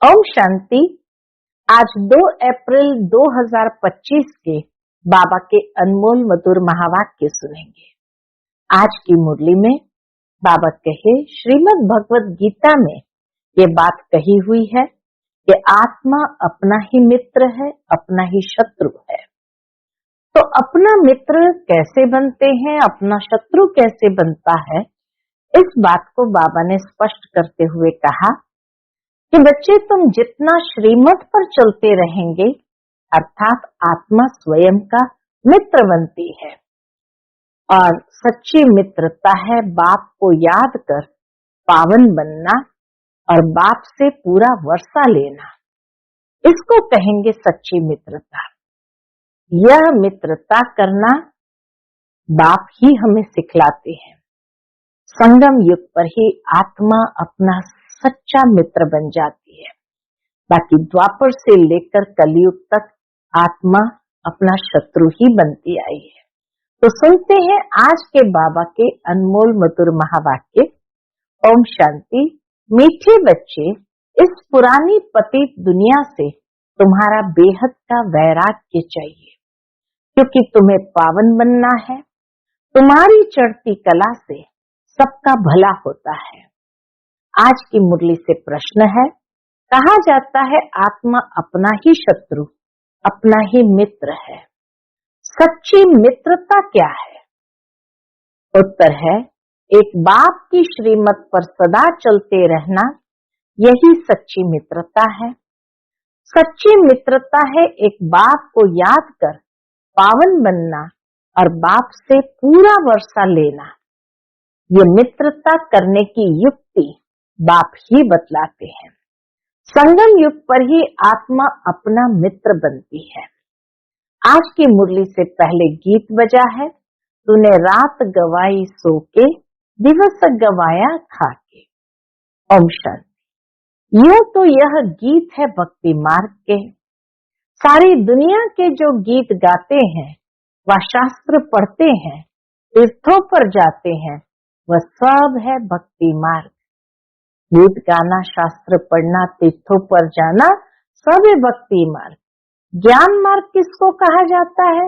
ओम शांति। आज 2 अप्रैल 2025 के बाबा के अनमोल मधुर महावाक्य सुनेंगे। आज की मुरली में बाबा कहे, श्रीमद् भगवत गीता में ये बात कही हुई है कि आत्मा अपना ही मित्र है, अपना ही शत्रु है। तो अपना मित्र कैसे बनते हैं, अपना शत्रु कैसे बनता है, इस बात को बाबा ने स्पष्ट करते हुए कहा कि बच्चे, तुम जितना श्रीमत पर चलते रहेंगे, अर्थात आत्मा स्वयं का मित्र बनती है। और सच्ची मित्रता है बाप को याद कर पावन बनना और बाप से पूरा वर्षा लेना। इसको कहेंगे सच्ची मित्रता। यह मित्रता करना बाप ही हमें सिखलाते हैं। संगम युग पर ही आत्मा अपना सच्चा मित्र बन जाती है। बाकी द्वापर से लेकर कलयुग तक आत्मा अपना शत्रु ही बनती आई है। तो सुनते हैं आज के बाबा के अनमोल मधुर महावाक्य। ओम शांति। मीठे बच्चे, इस पुरानी पतित दुनिया से तुम्हारा बेहद का वैराग्य चाहिए, क्योंकि तुम्हें पावन बनना है। तुम्हारी चढ़ती कला से सबका भला होता है। आज की मुरली से प्रश्न है, कहा जाता है आत्मा अपना ही शत्रु, अपना ही मित्र है। सच्ची मित्रता क्या है? उत्तर है, एक बाप की श्रीमत पर सदा चलते रहना, यही सच्ची मित्रता है। सच्ची मित्रता है एक बाप को याद कर पावन बनना और बाप से पूरा वर्षा लेना। ये मित्रता करने की युक्ति बाप ही बतलाते हैं। संगम युग पर ही आत्मा अपना मित्र बनती है। आज की मुरली से पहले गीत बजा है, तूने रात गवाई सो के, दिवस गवाया खा के। ओम शांति। यूं तो यह गीत है भक्ति मार्ग के। सारी दुनिया के जो गीत गाते हैं, वह शास्त्र पढ़ते हैं, तीर्थों पर जाते हैं, वह सब है भक्ति मार्ग। गीत गाना, शास्त्र पढ़ना, तीर्थों पर जाना, सब है भक्ति मार्ग। ज्ञान मार्ग किसको कहा जाता है,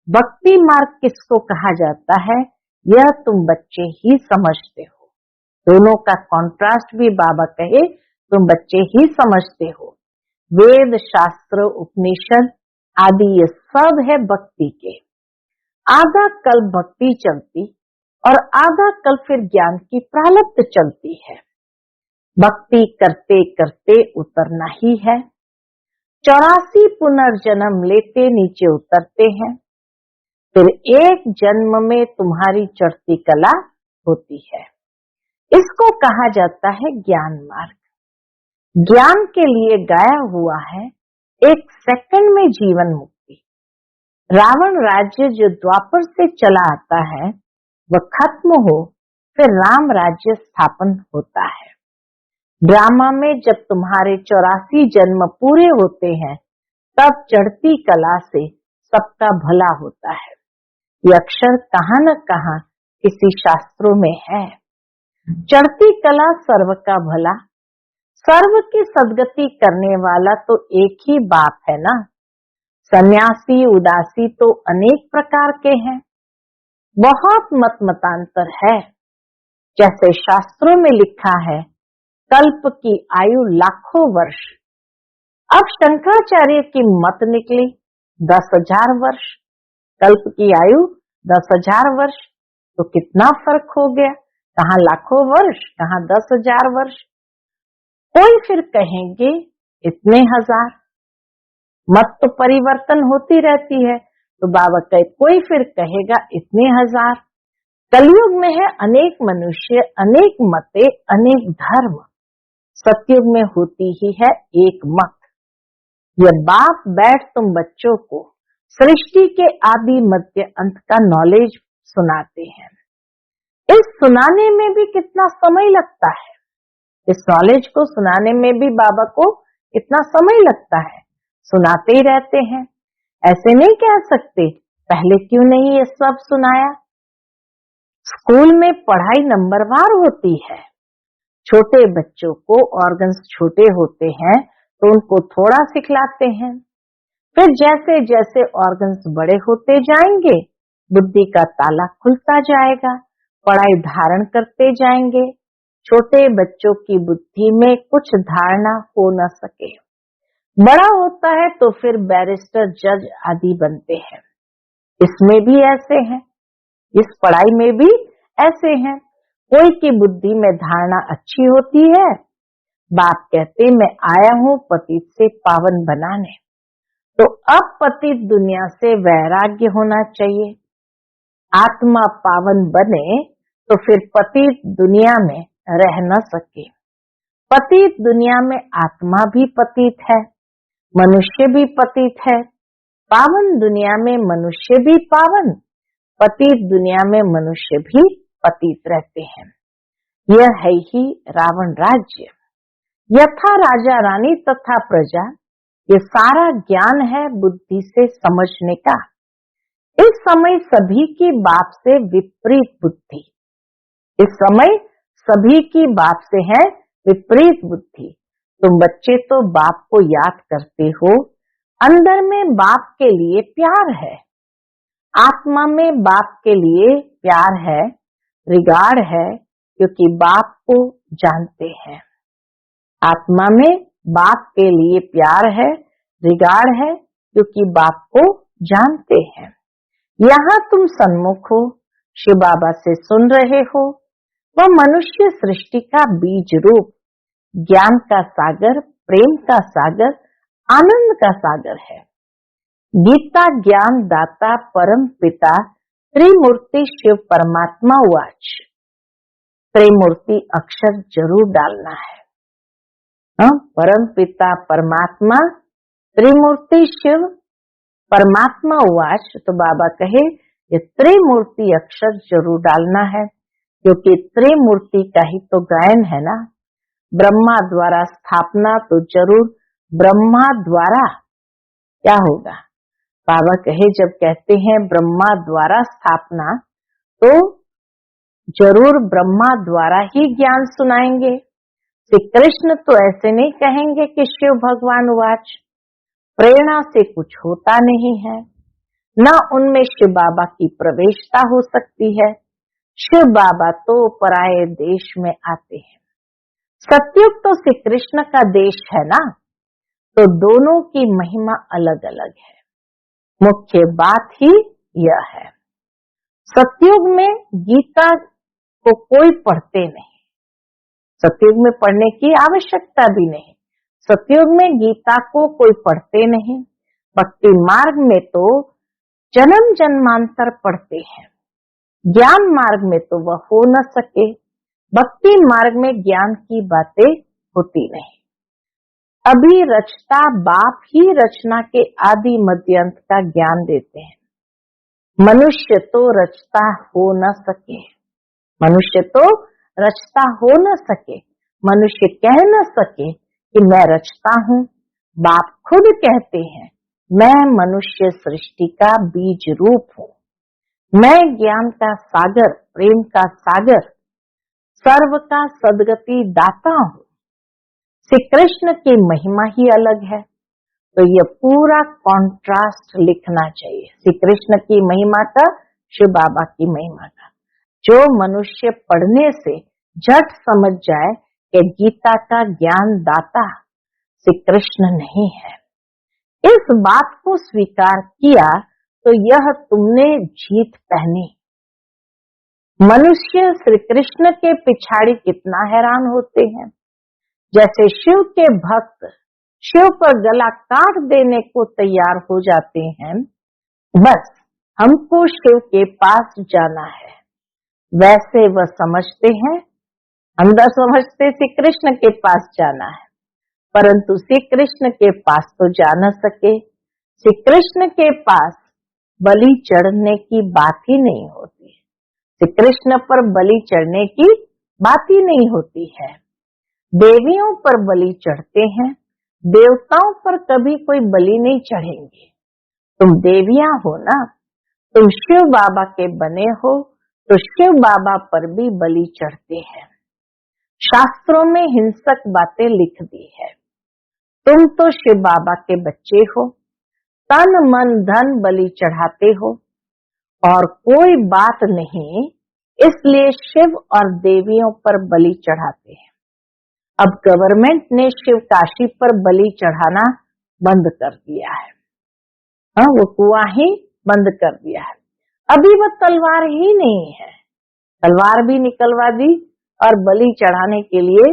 भक्ति मार्ग किसको कहा जाता है, यह तुम बच्चे ही समझते हो। दोनों का कॉन्ट्रास्ट भी बाबा कहे, तुम बच्चे ही समझते हो। वेद, शास्त्र, उपनिषद आदि ये सब है भक्ति के। आधा कल भक्ति चलती और आधा कल फिर ज्ञान की प्रारब्ध चलती है। भक्ति करते करते उतरना ही है। 84 पुनर्जन्म लेते नीचे उतरते हैं। फिर एक जन्म में तुम्हारी चढ़ती कला होती है। इसको कहा जाता है ज्ञान मार्ग। ज्ञान के लिए गाया हुआ है, एक सेकंड में जीवन मुक्ति। रावण राज्य जो द्वापर से चला आता है, वह खत्म हो, फिर राम राज्य स्थापन होता है। ड्रामा में जब तुम्हारे 84 जन्म पूरे होते हैं, तब चढ़ती कला से सबका भला होता है। ये अक्षर कहाँ न कहाँ किसी शास्त्रों में है। चढ़ती कला सर्व का भला, सर्व की सदगति करने वाला तो एक ही बाप है ना। सन्यासी उदासी तो अनेक प्रकार के हैं, बहुत मत मतांतर है। जैसे शास्त्रों में लिखा है, कल्प की आयु लाखों वर्ष। अब शंकराचार्य की मत निकली 10,000 वर्ष। कल्प की आयु 10,000 वर्ष, तो कितना फर्क हो गया। कहाँ लाखों वर्ष, कहाँ 10,000 वर्ष। कोई फिर कहेंगे इतने हजार। मत तो परिवर्तन होती रहती है, तो बाबा कहे कोई फिर कहेगा इतने हजार। कलयुग में है अनेक मनुष्य, अनेक मते, अनेक धर्म। सतयुग में होती ही है एक मत। यह बाप बैठ तुम बच्चों को सृष्टि के आदि मध्य अंत का नॉलेज सुनाते हैं। इस सुनाने में भी कितना समय लगता है। इस नॉलेज को सुनाने में भी बाबा को कितना समय लगता है। सुनाते ही रहते हैं। ऐसे नहीं कह सकते पहले क्यों नहीं ये सब सुनाया। स्कूल में पढ़ाई नंबरवार होती है, छोटे बच्चों को ऑर्गन्स छोटे होते हैं तो उनको थोड़ा सिखलाते हैं, फिर जैसे जैसे ऑर्गन्स बड़े होते जाएंगे बुद्धि का ताला खुलता जाएगा, पढ़ाई धारण करते जाएंगे। छोटे बच्चों की बुद्धि में कुछ धारणा हो न सके, बड़ा होता है तो फिर बैरिस्टर, जज आदि बनते हैं। इसमें भी ऐसे हैं, इस पढ़ाई में भी ऐसे हैं। कोई की बुद्धि में धारणा अच्छी होती है, बाप कहते मैं आया हूं पतित से पावन बनाने, तो अब पतित दुनिया से वैराग्य होना चाहिए। आत्मा पावन बने तो फिर पतित दुनिया में रह न सके। पतित दुनिया में आत्मा भी पतित है, मनुष्य भी पतित है। पावन दुनिया में मनुष्य भी पावन, पतित दुनिया में मनुष्य भी पतित रहते हैं। यह है ही रावण राज्य। यथा राजा रानी तथा प्रजा, ये सारा ज्ञान है बुद्धि से समझने का। इस समय सभी की बाप से विपरीत बुद्धि, इस समय सभी की बाप से है विपरीत बुद्धि। तुम बच्चे तो बाप को याद करते हो, अंदर में बाप के लिए प्यार है, आत्मा में बाप के लिए प्यार है, रिगार्ड है, क्योंकि बाप को जानते हैं। आत्मा में बाप के लिए प्यार है, रिगार्ड है, क्योंकि बाप को जानते हैं। यहाँ तुम सन्मुख हो, शिव बाबा से सुन रहे हो, वह मनुष्य सृष्टि का बीज रूप ज्ञान का सागर, प्रेम का सागर, आनंद का सागर है। गीता ज्ञान दाता परम पिता त्रिमूर्ति शिव परमात्मा वाच। त्रिमूर्ति अक्षर जरूर डालना है। परम पिता परमात्मा त्रिमूर्ति शिव परमात्मा वाच, तो बाबा कहे ये त्रिमूर्ति अक्षर जरूर डालना है, क्योंकि त्रिमूर्ति का ही तो गायन है ना। ब्रह्मा द्वारा स्थापना, तो जरूर ब्रह्मा द्वारा क्या होगा। बाबा कहे जब कहते हैं ब्रह्मा द्वारा स्थापना, तो जरूर ब्रह्मा द्वारा ही ज्ञान सुनाएंगे। श्री कृष्ण तो ऐसे नहीं कहेंगे कि शिव भगवान वाच, प्रेरणा से कुछ होता नहीं है, न उनमें शिव बाबा की प्रवेशता हो सकती है। शिव बाबा तो पराये देश में आते हैं। सतयुग तो श्री कृष्ण का देश है ना, तो दोनों की महिमा अलग अलग है। मुख्य बात ही यह है, सतयुग में गीता को कोई पढ़ते नहीं, सतयुग में पढ़ने की आवश्यकता भी नहीं। सतयुग में गीता को कोई पढ़ते नहीं। भक्ति मार्ग में तो जन्म जन्मांतर पढ़ते हैं, ज्ञान मार्ग में तो वह हो न सके। भक्ति मार्ग में ज्ञान की बातें होती नहीं। अभी रचता बाप ही रचना के आदि मध्य अंत का ज्ञान देते हैं। मनुष्य तो रचता हो न सके, मनुष्य तो रचता हो न सके, मनुष्य कह न सके कि मैं रचता हूँ। बाप खुद कहते हैं मैं मनुष्य सृष्टि का बीज रूप हूँ, मैं ज्ञान का सागर, प्रेम का सागर, सर्व का सदगति दाता हूँ। श्री कृष्ण की महिमा ही अलग है, तो यह पूरा कॉन्ट्रास्ट लिखना चाहिए, श्री कृष्ण की महिमा का, शिव बाबा की महिमा का। जो मनुष्य पढ़ने से झट समझ जाए कि गीता का ज्ञान दाता श्री कृष्ण नहीं है, इस बात को स्वीकार किया तो यह तुमने जीत पहनी। मनुष्य श्री कृष्ण के पिछाड़ी कितना हैरान होते हैं। जैसे शिव के भक्त शिव पर गला काट देने को तैयार हो जाते हैं, बस हमको शिव के पास जाना है, वैसे वह समझते हैं, अंदर समझते श्री कृष्ण के पास जाना है, परंतु श्री कृष्ण के पास तो जा न सके। श्री कृष्ण के पास बलि चढ़ने की बात ही नहीं होती, श्री कृष्ण पर बलि चढ़ने की बात ही नहीं होती है। देवियों पर बलि चढ़ते हैं, देवताओं पर कभी कोई बलि नहीं चढ़ेंगे। तुम देवियां हो ना, तुम शिव बाबा के बने हो, तो शिव बाबा पर भी बलि चढ़ते हैं। शास्त्रों में हिंसक बातें लिख दी है। तुम तो शिव बाबा के बच्चे हो, तन मन धन बलि चढ़ाते हो और कोई बात नहीं, इसलिए शिव और देवियों पर बलि चढ़ाते हैं। अब गवर्नमेंट ने शिव काशी पर बलि चढ़ाना बंद कर दिया है। हाँ, वो कुआं ही बंद कर दिया है। अभी वो तलवार ही नहीं है, तलवार भी निकलवा दी और बलि चढ़ाने के लिए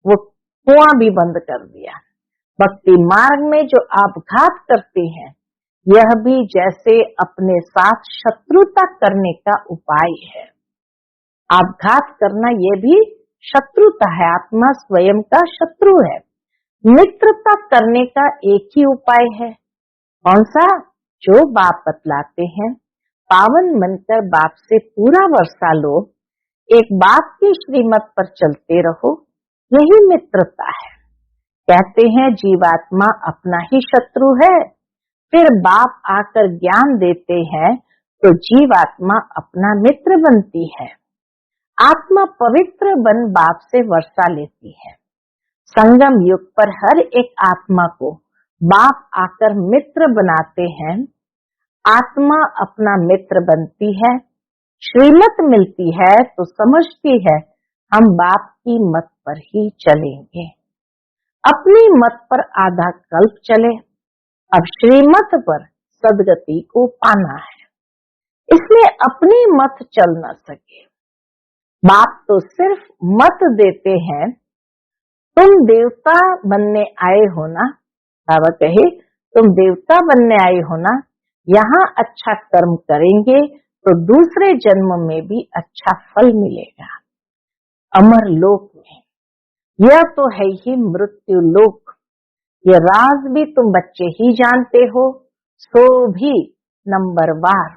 वो कुआं भी बंद कर दिया। भक्ति मार्ग में जो आपघात करते हैं, यह भी जैसे अपने साथ शत्रुता करने का उपाय है। आपघात करना यह भी शत्रुता है, आत्मा स्वयं का शत्रु है। मित्रता करने का एक ही उपाय है, कौन सा? जो बाप बतलाते हैं। पावन बनकर बाप से पूरा वर्षा लो, एक बाप की श्रीमत पर चलते रहो, यही मित्रता है। कहते हैं जीवात्मा अपना ही शत्रु है, फिर बाप आकर ज्ञान देते हैं तो जीवात्मा अपना मित्र बनती है। आत्मा पवित्र बन बाप से वर्षा लेती है। संगम युग पर हर एक आत्मा को बाप आकर मित्र बनाते हैं। आत्मा अपना मित्र बनती है, श्रीमत मिलती है तो समझती है हम बाप की मत पर ही चलेंगे। अपनी मत पर आधा कल्प चले, अब श्रीमत पर सदगति को पाना है, इसलिए अपनी मत चल न सके। बाप तो सिर्फ मत देते हैं, तुम देवता बनने आए हो ना। बाबा कहे तुम देवता बनने आए हो ना, यहाँ अच्छा कर्म करेंगे तो दूसरे जन्म में भी अच्छा फल मिलेगा। अमर लोक में यह तो है ही मृत्यु लोक, ये राज भी तुम बच्चे ही जानते हो, सो भी नंबरवार।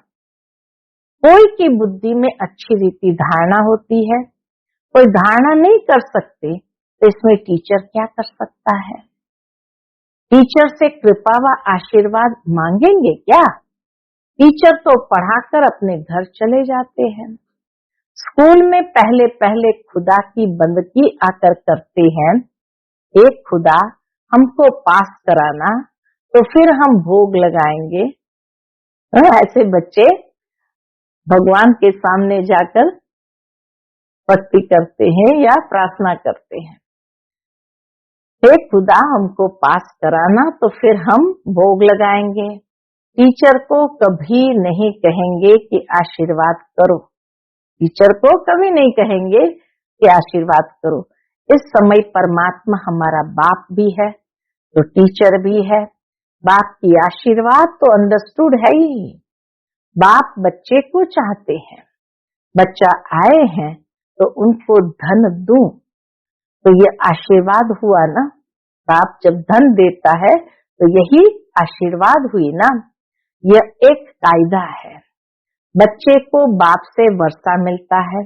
कोई की बुद्धि में अच्छी रीति धारणा होती है, कोई धारणा नहीं कर सकते, तो इसमें टीचर क्या कर सकता है? टीचर से कृपा व आशीर्वाद मांगेंगे क्या? टीचर तो पढ़ाकर अपने घर चले जाते हैं। स्कूल में पहले पहले खुदा की बंदगी आकर करते हैं। एक खुदा हमको पास कराना तो फिर हम भोग लगाएंगे। ऐसे बच्चे भगवान के सामने जाकर भक्ति करते हैं या प्रार्थना करते हैं। हे खुदा हमको पास कराना तो फिर हम भोग लगाएंगे। टीचर को कभी नहीं कहेंगे कि आशीर्वाद करो, टीचर को कभी नहीं कहेंगे कि आशीर्वाद करो। इस समय परमात्मा हमारा बाप भी है तो टीचर भी है। बाप की आशीर्वाद तो अंडरस्टूड है ही। बाप बच्चे को चाहते हैं, बच्चा आए हैं तो उनको धन दूं, तो ये आशीर्वाद हुआ ना। बाप जब धन देता है तो यही आशीर्वाद हुई ना। यह एक कायदा है। बच्चे को बाप से वर्षा मिलता है।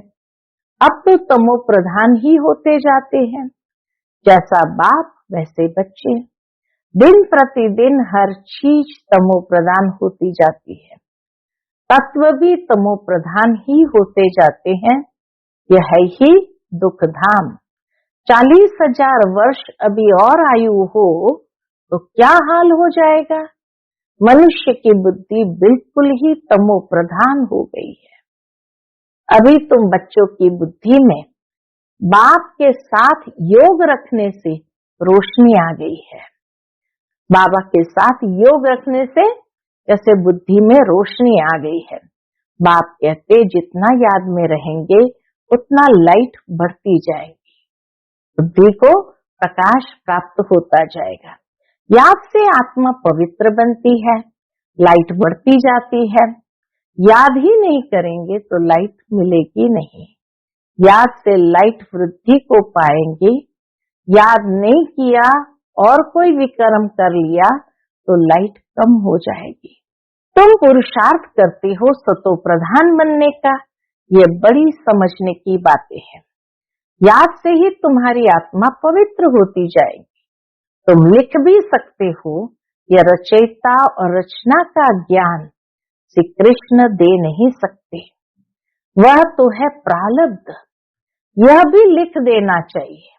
अब तो तमो प्रधान ही होते जाते हैं, जैसा बाप वैसे बच्चे। दिन प्रतिदिन हर चीज तमो प्रधान होती जाती है, तत्व भी तमो प्रधान ही होते जाते हैं। यह है ही दुख धाम। 40,000 वर्ष अभी और आयु हो तो क्या हाल हो जाएगा। मनुष्य की बुद्धि बिल्कुल ही तमो प्रधान हो गई है। अभी तुम बच्चों की बुद्धि में बाप के साथ योग रखने से रोशनी आ गई है। बाबा के साथ योग रखने से जैसे बुद्धि में रोशनी आ गई है। बाप कहते जितना याद में रहेंगे उतना लाइट बढ़ती जाएगी, बुद्धि को प्रकाश प्राप्त होता जाएगा। याद से आत्मा पवित्र बनती है, लाइट बढ़ती जाती है। याद ही नहीं करेंगे तो लाइट मिलेगी नहीं। याद से लाइट वृद्धि को पाएंगे। याद नहीं किया और कोई विकर्म कर लिया तो लाइट कम हो जाएगी। तुम पुरुषार्थ करते हो सतो प्रधान बनने का, ये बड़ी समझने की बातें हैं। याद से ही तुम्हारी आत्मा पवित्र होती जाएगी। तुम लिख भी सकते हो, यह रचयिता और रचना का ज्ञान श्री कृष्ण दे नहीं सकते, वह तो है प्रारब्ध। यह भी लिख देना चाहिए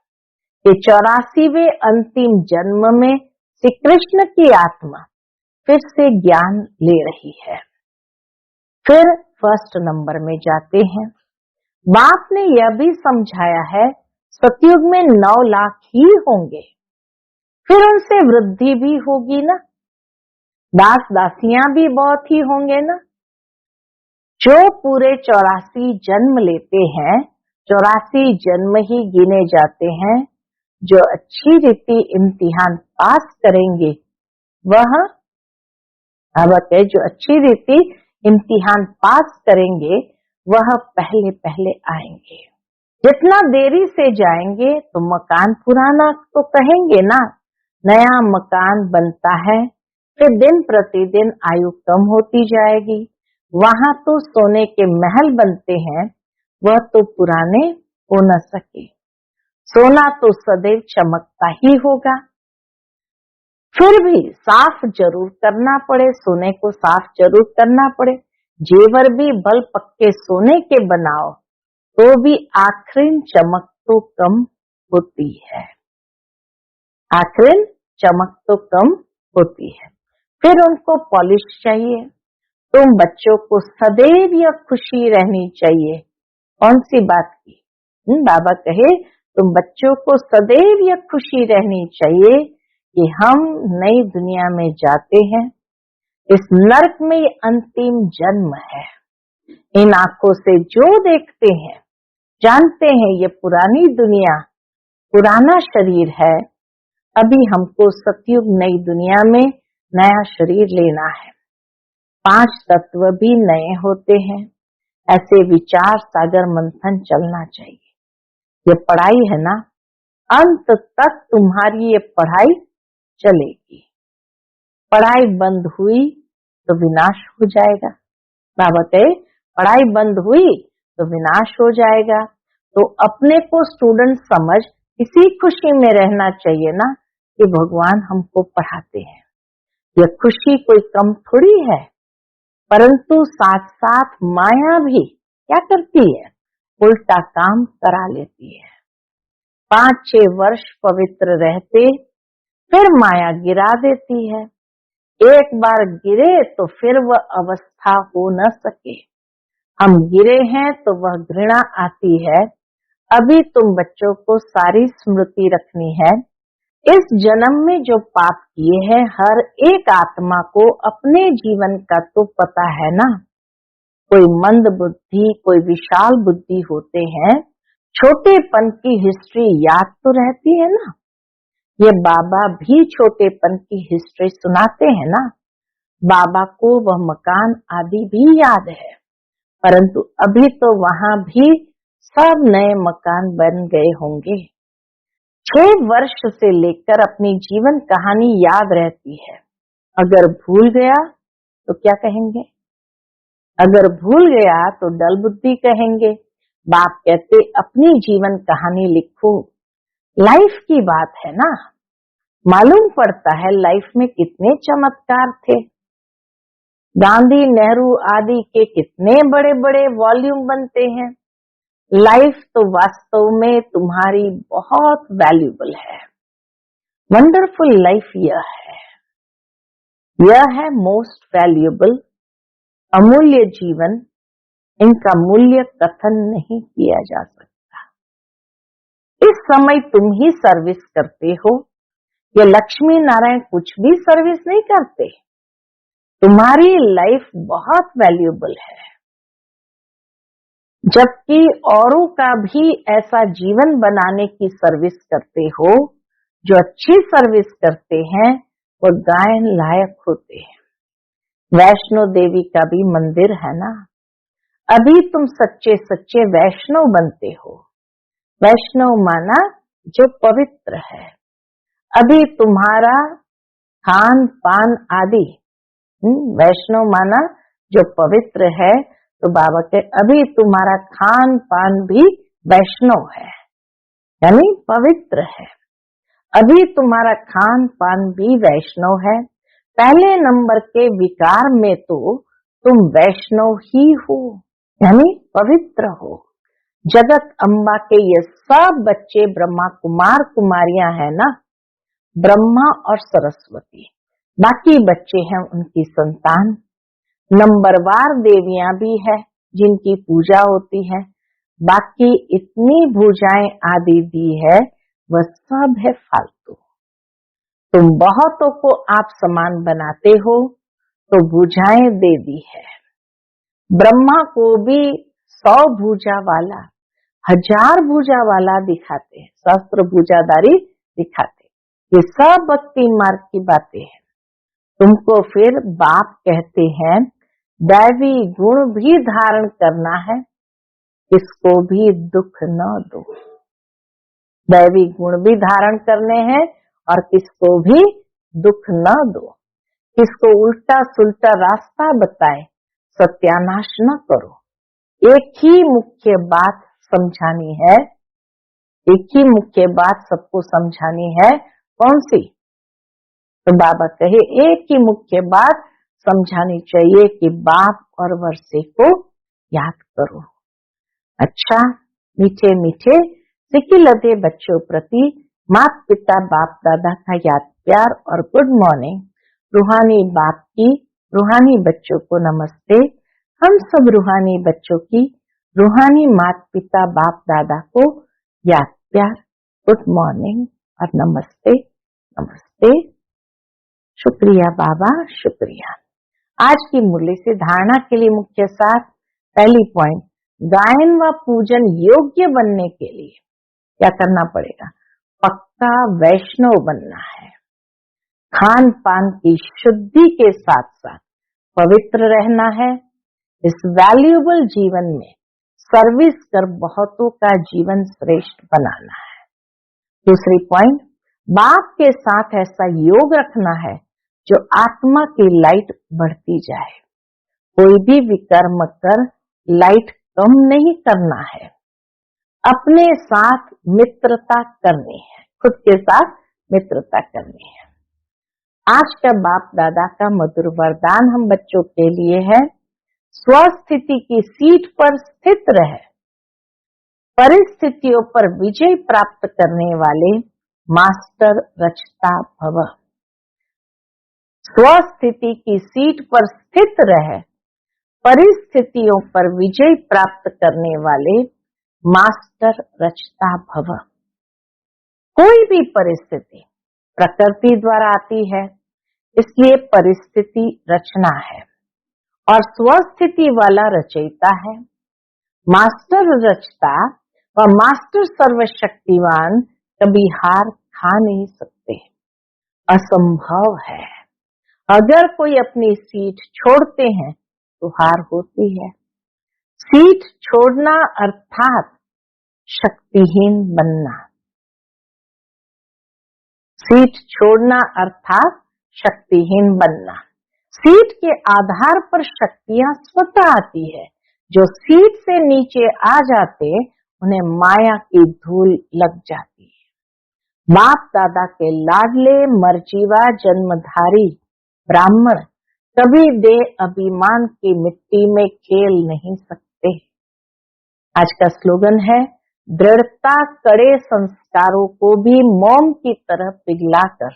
कि 84वें अंतिम जन्म में श्री कृष्ण की आत्मा फिर से ज्ञान ले रही है। फिर फर्स्ट नंबर में जाते हैं। बाप ने यह भी समझाया है सतयुग में 9 लाख ही होंगे, फिर उनसे वृद्धि भी होगी ना, दास दासियां भी बहुत ही होंगे ना। जो पूरे 84 जन्म लेते हैं, 84 जन्म ही गिने जाते हैं। जो अच्छी रीति इम्तिहान पास करेंगे वह जो अच्छी रीति इम्तिहान पास करेंगे वह पहले पहले आएंगे। जितना देरी से जाएंगे तो मकान पुराना तो कहेंगे ना, नया मकान बनता है, फिर दिन प्रतिदिन आयु कम होती जाएगी। वहां तो सोने के महल बनते हैं, वह तो पुराने हो न सके। सोना तो सदैव चमकता ही होगा। फिर भी साफ जरूर करना पड़े, सोने को साफ जरूर करना पड़े। जेवर भी भल पक्के सोने के बनाओ तो भी आखिर चमक तो कम होती है, आखिर चमक तो कम होती है। फिर उनको पॉलिश चाहिए। तुम बच्चों को सदैव यह खुशी रहनी चाहिए। कौन सी बात की? बाबा कहे तुम बच्चों को सदैव यह खुशी रहनी चाहिए कि हम नई दुनिया में जाते हैं। इस नरक में ये अंतिम जन्म है। इन आंखों से जो देखते हैं जानते हैं ये पुरानी दुनिया, पुराना शरीर है। अभी हमको सतयुग नई दुनिया में नया शरीर लेना है। 5 तत्व भी नए होते हैं। ऐसे विचार सागर मंथन चलना चाहिए। ये पढ़ाई है ना, अंत तक तुम्हारी ये पढ़ाई चलेगी। पढ़ाई बंद हुई तो विनाश हो जाएगा। बाबा कहे पढ़ाई बंद हुई तो विनाश हो जाएगा। तो अपने को स्टूडेंट समझ इसी खुशी में रहना चाहिए ना कि भगवान हमको पढ़ाते हैं। यह खुशी कोई कम थोड़ी है, परंतु साथ साथ माया भी क्या करती है, उल्टा काम करा लेती है। 5-6 वर्ष पवित्र रहते फिर माया गिरा देती है। एक बार गिरे तो फिर वह अवस्था हो न सके। हम गिरे हैं तो वह घृणा आती है। अभी तुम बच्चों को सारी स्मृति रखनी है। इस जन्म में जो पाप किए हैं हर एक आत्मा को अपने जीवन का तो पता है ना। कोई मंद बुद्धि, कोई विशाल बुद्धि होते हैं। छोटेपन की हिस्ट्री याद तो रहती है ना। ये बाबा भी छोटेपन की हिस्ट्री सुनाते हैं ना। बाबा को वह मकान आदि भी याद है, परंतु अभी तो वहां भी सब नए मकान बन गए होंगे। 6 वर्ष से लेकर अपनी जीवन कहानी याद रहती है। अगर भूल गया तो क्या कहेंगे? अगर भूल गया तो डल बुद्धि कहेंगे। बाप कहते अपनी जीवन कहानी लिखो। लाइफ की बात है ना। मालूम पड़ता है लाइफ में कितने चमत्कार थे। गांधी, नेहरू आदि के कितने बड़े बड़े वॉल्यूम बनते हैं। लाइफ तो वास्तव में तुम्हारी बहुत वैल्यूबल है। वंडरफुल लाइफ यह है मोस्ट वैल्यूबल, अमूल्य जीवन। इनका मूल्य कथन नहीं किया जा सकता। इस समय तुम ही सर्विस करते हो। ये लक्ष्मी नारायण कुछ भी सर्विस नहीं करते। तुम्हारी लाइफ बहुत वैल्यूबल है। जबकि औरों का भी ऐसा जीवन बनाने की सर्विस करते हो। जो अच्छी सर्विस करते हैं वो गायन लायक होते हैं। वैष्णो देवी का भी मंदिर है ना। अभी तुम सच्चे सच्चे वैष्णव बनते हो। वैष्णव माना जो पवित्र है। अभी तुम्हारा खान पान आदि, वैष्णव माना जो पवित्र है। तो बाबा के अभी तुम्हारा खान पान भी वैष्णव है, यानी पवित्र है। अभी तुम्हारा खान पान भी वैष्णव है। पहले नंबर के विकार में तो तुम वैष्णव ही हो, यानी पवित्र हो। जगत अम्बा के ये सब बच्चे ब्रह्मा कुमार कुमारियां हैं ना, ब्रह्मा और सरस्वती, बाकी बच्चे हैं उनकी संतान। नंबरवार देवियां भी है जिनकी पूजा होती है, बाकी इतनी भुजाएं आदि दी है वह सब है फालतू। तुम बहुतों को आप समान बनाते हो तो भुजाएं दे दी है। ब्रह्मा को भी 100 भुजा वाला, 1000 भुजा वाला दिखाते हैं, सहस्त्र भुजाधारी दिखाते। ये सब भक्ति मार्ग की बातें हैं। तुमको फिर बाप कहते हैं दैवी गुण भी धारण करना है, किसको भी दुख न दो। दैवी गुण भी धारण करने हैं और किसको भी दुख न दो। किसको उल्टा सुल्टा रास्ता बताए सत्यानाश न करो। एक ही मुख्य बात समझानी है, एक ही मुख्य बात सबको समझानी है। कौन सी? तो बाबा कहे एक ही मुख्य बात समझानी चाहिए कि बाप और वर्षे को याद करो। अच्छा, मीठे मीठे सिक्की लदे बच्चों प्रति माता पिता बाप दादा का याद प्यार और गुड मॉर्निंग। रूहानी बाप की रूहानी बच्चों को नमस्ते। हम सब रूहानी बच्चों की रूहानी माता पिता बाप दादा को याद प्यार, गुड मॉर्निंग और नमस्ते नमस्ते। शुक्रिया बाबा, शुक्रिया। आज की मुरली से धारणा के लिए मुख्य सार, पहली पॉइंट, गायन व पूजन योग्य बनने के लिए क्या करना पड़ेगा? पक्का वैष्णव बनना है। खान पान की शुद्धि के साथ साथ पवित्र रहना है। इस वैल्यूएबल जीवन में सर्विस कर बहुतों का जीवन श्रेष्ठ बनाना है। दूसरी पॉइंट, बाप के साथ ऐसा योग रखना है जो आत्मा की लाइट बढ़ती जाए। कोई भी विकर्म कर लाइट कम नहीं करना है। अपने साथ मित्रता करनी है, खुद के साथ मित्रता करनी है। आज का बाप दादा का मधुर वरदान हम बच्चों के लिए है, स्वस्थिति की सीट पर स्थित रहे, परिस्थितियों पर विजय प्राप्त करने वाले मास्टर रचता भव। स्वस्थिति की सीट पर स्थित रहे, परिस्थितियों पर विजय प्राप्त करने वाले मास्टर रचता भव। कोई भी परिस्थिति प्रकृति द्वारा आती है, इसलिए परिस्थिति रचना है और स्वस्थिति वाला रचयिता है। मास्टर रचता व मास्टर सर्वशक्तिवान कभी हार खा नहीं सकते, असंभव है। अगर कोई अपनी सीट छोड़ते हैं तो हार होती है। सीट छोड़ना अर्थात शक्तिहीन बनना। सीट छोड़ना अर्थात शक्तिहीन बनना। सीट के आधार पर शक्तियां स्वतः आती है। जो सीट से नीचे आ जाते उन्हें माया की धूल लग जाती है। बाप दादा के लाडले मर्जीवा जन्मधारी ब्राह्मण कभी देह अभिमान की मिट्टी में खेल नहीं सकते। आज का स्लोगन है, दृढ़ता कड़े संस्कारों को भी मोम की तरह पिघलाकर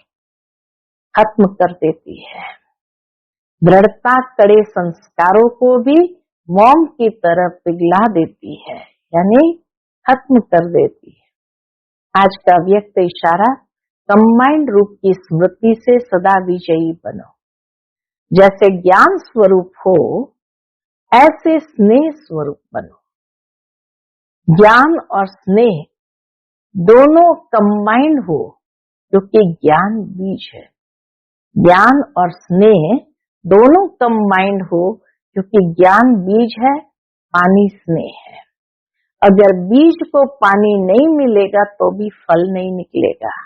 खत्म कर देती है। दृढ़ता कड़े संस्कारों को भी मोम की तरह पिघला देती है, यानी खत्म कर देती है। आज का व्यक्त इशारा, कंबाइंड रूप की स्मृति से सदा विजयी बनो। जैसे ज्ञान स्वरूप हो ऐसे स्नेह स्वरूप बनो। ज्ञान और स्नेह दोनों कंबाइंड हो, क्योंकि ज्ञान बीज है। ज्ञान और स्नेह दोनों कंबाइंड हो, क्योंकि ज्ञान बीज है, पानी स्नेह है। अगर बीज को पानी नहीं मिलेगा तो भी फल नहीं निकलेगा,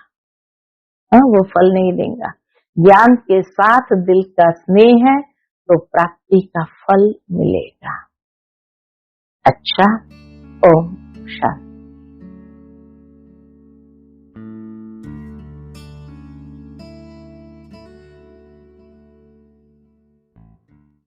वो फल नहीं देगा। ज्ञान के साथ दिल का स्नेह है तो प्राप्ति का फल मिलेगा। अच्छा, ओम शांति।